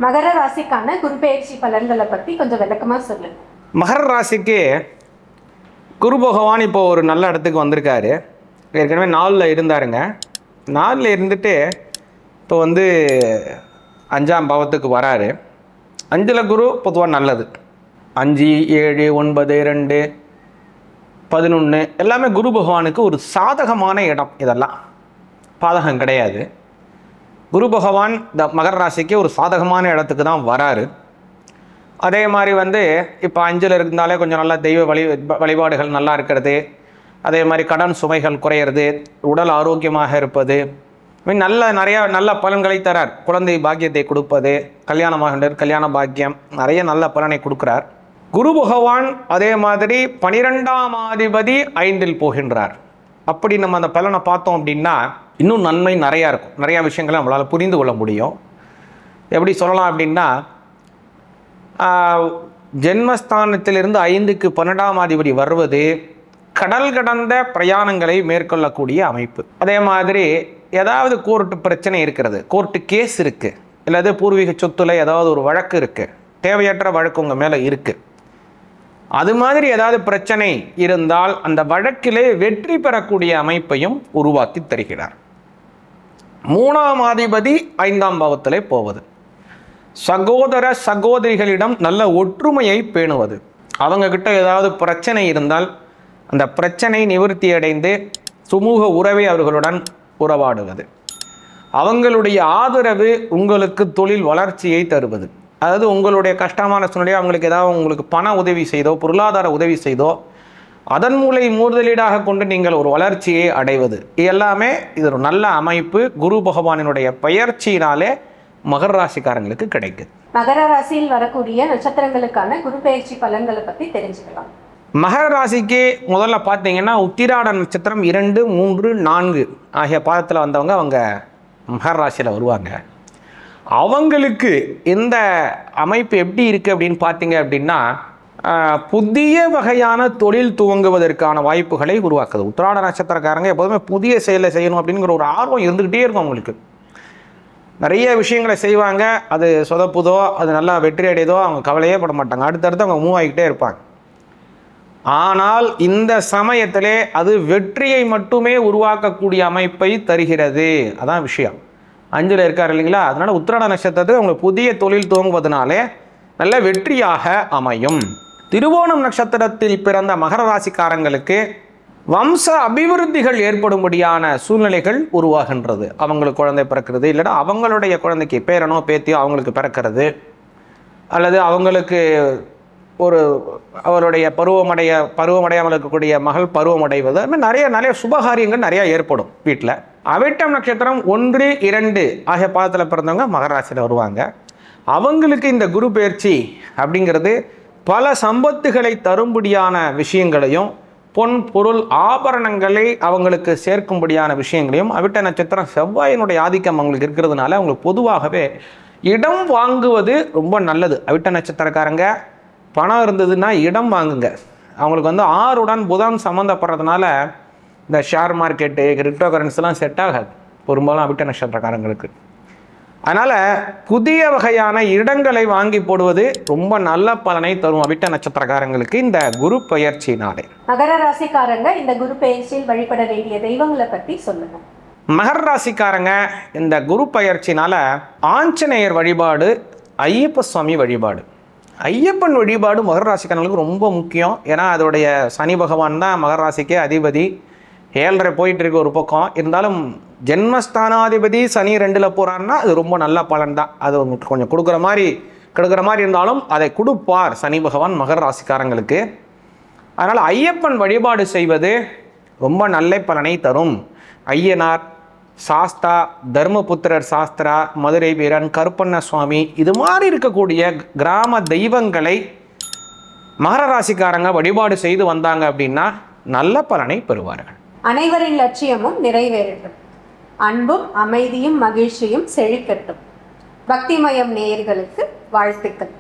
மகர ராசிக்கான குரு பெயர்ச்சி பலன்களை பற்றி கொஞ்சம் விளக்கமாக சொல்லுங்க. மகர ராசிக்கு குரு பகவான் இப்போ ஒரு நல்ல இடத்துக்கு வந்திருக்காரு. ஏற்கனவே 4ல் இருந்தாருங்க. 4ல் இருந்துட்டு இப்போ 5ஆம் பாவத்துக்கு வராரு. 5ல் குரு பொதுவாக நல்லது. 5, 7, 9, 2, 11 எல்லாமே குரு பகவானுக்கு ஒரு சாதகமான இடம். இதெல்லாம் பாதகம் கிடையாது. குரு பகவான் இந்த மகர ராசிக்கு ஒரு சாதகமான இடத்துக்கு தான் வராரு. அதே மாதிரி இப்போ 5ல் இருந்தாலே கொஞ்சம் நல்லா தெய்வ வழிபாடுகள் நல்லா இருக்கிறது. அதே மாதிரி கடன் சுமைகள் குறையிறது, உடல் ஆரோக்கியமாக இருப்பது, நிறையா நல்ல பலன்களை தரார். குழந்தை பாக்கியத்தை கொடுப்பது, கல்யாண பாக்கியம், நிறைய நல்ல பலனை கொடுக்குறார் குரு பகவான். அதே மாதிரி 12ஆம் அதிபதி 5ல் போகின்றார். அப்படி நம்ம அந்த பலனை பார்த்தோம் அப்படின்னா இன்னும் நன்மை நிறையா இருக்கும். நிறையா விஷயங்களை நம்மளால் புரிந்து கொள்ள முடியும். எப்படி சொல்லலாம் அப்படின்னா, ஜென்மஸ்தானத்திலிருந்து 5க்கு 12ஆம் அதிபதி வருவது கடல் கடந்த பிரயாணங்களை மேற்கொள்ளக்கூடிய அமைப்பு. அதே மாதிரி ஏதாவது கோர்ட்டு பிரச்சனை இருக்கிறது, கோர்ட்டு கேஸ் இருக்குது, இல்லாத பூர்வீக சொத்துல ஏதாவது ஒரு வழக்கு இருக்குது, தேவையற்ற வழக்கு உங்கள் மேலே இருக்குது, அது மாதிரி ஏதாவது பிரச்சனை இருந்தால் அந்த வழக்கிலே வெற்றி பெறக்கூடிய அமைப்பையும் உருவாக்கி தருகிறார். 3ஆம் அதிபதி 5ஆம் பாவத்திலே போவது சகோதர சகோதரிகளிடம் நல்ல ஒற்றுமையை பேணுவது. அவங்கக்கிட்ட ஏதாவது பிரச்சனை இருந்தால் அந்த பிரச்சனை நிவர்த்தி அடைந்து சுமூக உறவை அவர்களுடன் உறவாடுவது. அவங்களுடைய ஆதரவு உங்களுக்கு தொழில் வளர்ச்சியை தருவது. அதாவது உங்களுடைய கஷ்டமான சூழ்நிலையை அவங்களுக்கு ஏதாவது உங்களுக்கு பண உதவி செய்தோ பொருளாதார உதவி செய்தோ அதன் முதலீடாக கொண்டு நீங்கள் ஒரு வளர்ச்சியை அடைவது. எல்லாமே இது ஒரு நல்ல அமைப்பு. குரு பகவானினுடைய பெயர்ச்சியினாலே மகர ராசிக்காரங்களுக்கு கிடைக்குது. மகர ராசியில் வரக்கூடிய நட்சத்திரங்களுக்கான குரு பெயர்ச்சி பலன்களை பற்றி தெரிஞ்சுக்கலாம். மகர ராசிக்கு முதல்ல பார்த்தீங்கன்னா உத்திராட நட்சத்திரம் 2, 3, 4 ஆகிய பாதத்தில் வந்தவங்க அவங்க மகர ராசியில் வருவாங்க. அவங்களுக்கு இந்த அமைப்பு எப்படி இருக்குது அப்படின்னு பார்த்தீங்க அப்படின்னா, புதிய வகையான தொழில் துவங்குவதற்கான வாய்ப்புகளை உருவாக்குது. உத்திராட நட்சத்திரக்காரங்க எப்போதுமே புதிய செயலை செய்யணும் அப்படிங்கிற ஒரு ஆர்வம் இருந்துக்கிட்டே இருக்கும். அவங்களுக்கு நிறைய விஷயங்களை செய்வாங்க. அது சொதப்புதோ அது நல்லா வெற்றி அடையதோ அவங்க கவலையே பட மாட்டாங்க. அடுத்தடுத்து அவங்க மூவ் ஆகிக்கிட்டே இருப்பாங்க. ஆனால் இந்த சமயத்திலே அது வெற்றியை மட்டுமே உருவாக்கக்கூடிய அமைப்பை தருகிறது. அதான் விஷயம். 5ல் இருக்கார் இல்லைங்களா, அதனால் உத்திராட நட்சத்திரத்துக்கு அவங்க புதிய தொழில் துவங்குவதனாலே நல்ல வெற்றியாக அமையும். திருவோணம் நட்சத்திரத்தில் பிறந்த மகர ராசிக்காரங்களுக்கு வம்ச அபிவிருத்திகள் ஏற்படும்படியான சூழ்நிலைகள் உருவாகின்றது. அவங்களுக்கு குழந்தை பிறக்கிறது, இல்லைன்னா அவங்களுடைய குழந்தைக்கு பேரனோ பேத்தியோ அவங்களுக்கு பிறக்கிறது, அல்லது அவங்களுக்கு அவருடைய பருவமடையாமல் இருக்கக்கூடிய மகள் பருவமடைவது, அது மாதிரி நிறைய சுபகாரியங்கள் நிறையா ஏற்படும் வீட்டில். அவிட்டம் நட்சத்திரம் 1, 2 ஆகிய பாதத்தில் பிறந்தவங்க மகர ராசியில் வருவாங்க. அவங்களுக்கு இந்த குரு பெயர்ச்சி அப்படிங்கிறது பல சம்பத்துகளை தரும்படியான விஷயங்களையும் பொன் பொருள் ஆபரணங்களை அவங்களுக்கு சேர்க்கும்படியான விஷயங்களையும், அவிட்ட நட்சத்திரம் செவ்வாயினுடைய ஆதிக்கம் அவங்களுக்கு இருக்கிறதுனால அவங்களுக்கு பொதுவாகவே இடம் வாங்குவது ரொம்ப நல்லது. அவிட்ட நட்சத்திரக்காரங்க பணம் இருந்ததுன்னா இடம் வாங்குங்க. அவங்களுக்கு 6உடன் புதன் சம்மந்தப்படுறதுனால இந்த ஷேர் மார்க்கெட்டு கிரிப்டோ கரன்சிலாம் செட் ஆகாது பெரும்பாலும் அவிட்ட நட்சத்திரக்காரங்களுக்கு. அதனால் புதிய வகையான இடங்களை வாங்கி போடுவது ரொம்ப நல்ல பலனை தரும் அவிட்ட நட்சத்திரக்காரங்களுக்கு இந்த குரு பெயர்ச்சினாலே. மகர ராசிக்காரங்க இந்த குரு பெயர்ச்சியில் வழிபட வேண்டிய தெய்வங்களை பற்றி சொல்லுங்க. மகர ராசிக்காரங்க இந்த குரு பெயர்ச்சினால ஆஞ்சநேயர் வழிபாடு, ஐயப்ப சுவாமி வழிபாடு, ஐயப்பன் வழிபாடு மகர ராசிக்காரங்களுக்கு ரொம்ப முக்கியம். ஏன்னா அதோடைய சனி பகவான் தான் மகர ராசிக்கே அதிபதி. 7.5 போயிட்டு இருக்கு ஒரு பக்கம். இருந்தாலும் ஜென்மஸ்தானாதிபதி சனி 2ல் போகிறான்னா அது ரொம்ப நல்ல பலன் தான். அது உங்களுக்கு கொஞ்சம் கெடுக்கிற மாதிரி இருந்தாலும் அதை கொடுப்பார் சனி பகவான் மகர ராசிக்காரங்களுக்கு. அதனால் ஐயப்பன் வழிபாடு செய்வது ரொம்ப நல்ல பலனை தரும். ஐயனார், சாஸ்தா, தர்மபுத்திரர் சாஸ்திரா, மதுரை வீரன், கருப்பண்ண சுவாமி, இது மாதிரி இருக்கக்கூடிய கிராம தெய்வங்களை மகர ராசிக்காரங்க வழிபாடு செய்து வந்தாங்க அப்படின்னா நல்ல பலனை பெறுவார்கள். அனைவரின் லட்சியமும் நிறைவேறட்டும். அன்பும் அமைதியும் மகிழ்ச்சியும் செழிக்கட்டும். பக்திமயம் நேயர்களுக்கு வாழ்த்துக்கள்.